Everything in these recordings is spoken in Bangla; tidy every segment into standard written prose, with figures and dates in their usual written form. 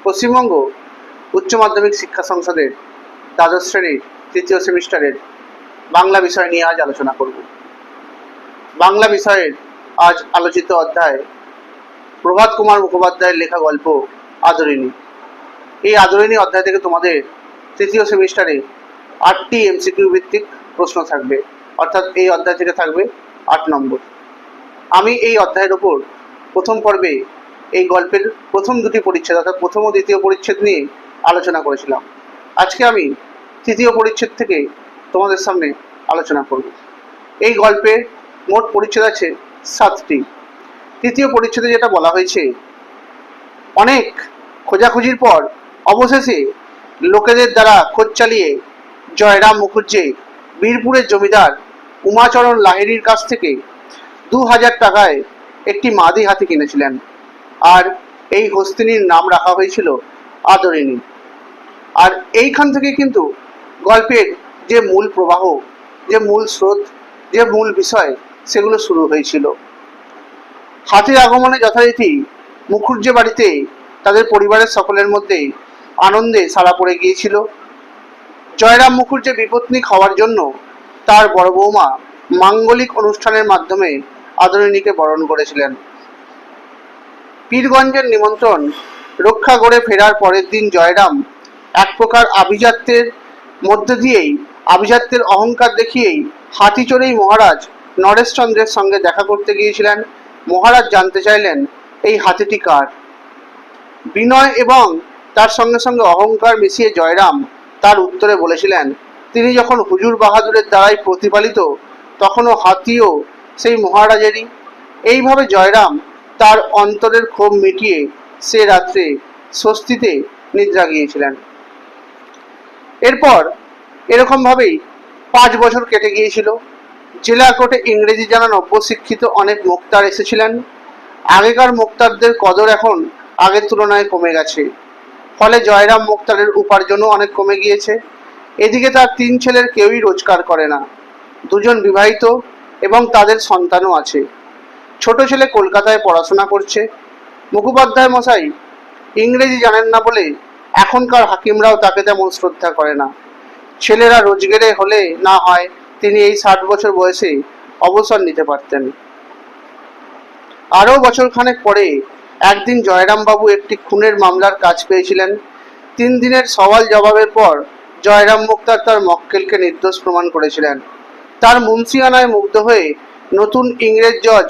পশ্চিমবঙ্গ উচ্চ মাধ্যমিক শিক্ষা সংসদের দ্বাদশ শ্রেণীর তৃতীয় সেমিস্টারের বাংলা বিষয় নিয়ে আজ আলোচনা করব। বাংলা বিষয়ের আজ আলোচিত অধ্যায় প্রভাত কুমার মুখোপাধ্যায়ের লেখা গল্প আদরিণী। এই আদরিণী অধ্যায় থেকে তোমাদের তৃতীয় সেমিস্টারে 8টি এমসিকিউ ভিত্তিক প্রশ্ন থাকবে, অর্থাৎ এই অধ্যায় থেকে থাকবে 8 নম্বর। আমি এই অধ্যায়ের ওপর প্রথম পর্বে এই গল্পের প্রথম দুটি পরিচ্ছেদ অর্থাৎ প্রথম ও দ্বিতীয় পরিচ্ছেদ নিয়ে আলোচনা করেছিলাম। আজকে আমি তৃতীয় পরিচ্ছেদ থেকে তোমাদের সামনে আলোচনা করব। এই গল্পের মোট পরিচ্ছেদ আছে 7টি। তৃতীয় পরিচ্ছেদে যেটা বলা হয়েছে, অনেক খোঁজাখুঁজির পর অবশেষে লোকেদের দ্বারা খোঁজ চালিয়ে জয়রাম মুখুজ্জে বীরপুরের জমিদার উমাচরণ লাহিড়ীর কাছ থেকে 2000 টাকায় একটি মাদি হাতি কিনেছিলেন, আর এই হস্তিনীর নাম রাখা হয়েছিল আদরিণী। আর এইখান থেকে কিন্তু গল্পের যে মূল প্রবাহ, যে মূল স্রোত, যে মূল বিষয়, সেগুলো শুরু হয়েছিল। হাতির আগমনে যথারীতি মুখুজ্জে বাড়িতে তাদের পরিবারের সকলের মধ্যে আনন্দে সাড়া পড়ে গিয়েছিল। জয়রাম মুখুজ্জে বিপত্নিক হওয়ার জন্য তার বড় বৌমা মাঙ্গলিক অনুষ্ঠানের মাধ্যমে আদরিণীকে বরণ করেছিলেন। পীরগঞ্জের নিমন্ত্রণ রক্ষা করে ফেরার পরের দিন জয়রাম এক প্রকার আভিজাত্যের মধ্যে দিয়েই, আভিজাত্যের অহংকার দেখিয়েই হাতি চড়েই মহারাজ নরেশচন্দ্রের সঙ্গে দেখা করতে গিয়েছিলেন। মহারাজ জানতে চাইলেন এই হাতিটি কার। বিনয় এবং তার সঙ্গে সঙ্গে অহংকার মিশিয়ে জয়রাম তার উত্তরে বলেছিলেন, তিনি যখন হুজুর বাহাদুরের দ্বারাই প্রতিপালিত, তখনও হাতিও সেই মহারাজেরই। এইভাবে জয়রাম তার অন্তরের ক্ষোভ মিটিয়ে সে রাত্রে স্বস্তিতে নিদ্রা গিয়েছিলেন। এরপর এরকমভাবেই 5 বছর কেটে গিয়েছিল। জেলা কোর্টে ইংরেজি জানা নব্য শিক্ষিত অনেক মোক্তার এসেছিলেন। আগেকার মোক্তারদের কদর এখন আগের তুলনায় কমে গেছে, ফলে জয়রাম মোক্তারের উপার্জনও অনেক কমে গিয়েছে। এদিকে তার 3 ছেলের কেউই রোজগার করে না। 2 জন বিবাহিত এবং তাদের সন্তানও আছে। ছোট ছেলে কলকাতায় পড়াশোনা করছে। মুখোপাধ্যায় মশাই ইংরেজি জানেন না বলে এখনকার হাকিমরাও তাকে তেমন শ্রদ্ধা করে না। ছেলেরা রোজগারে হলে না হয় তিনি এই 60 বছর বয়সে অবসর নিতে পারতেন। আরও বছরখানেক পরে একদিন জয়রামবাবু একটি খুনের মামলার কাজ পেয়েছিলেন। 3 দিনের সওয়াল জবাবের পর জয়রাম মুক্তার তার মক্কেলকে নির্দোষ প্রমাণ করেছিলেন। তার মুন্সিয়ানায় মুগ্ধ হয়ে নতুন ইংরেজ জজ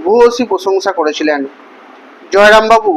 ভূয়সী প্রশংসা করেছিলেন। জয়রামবাবু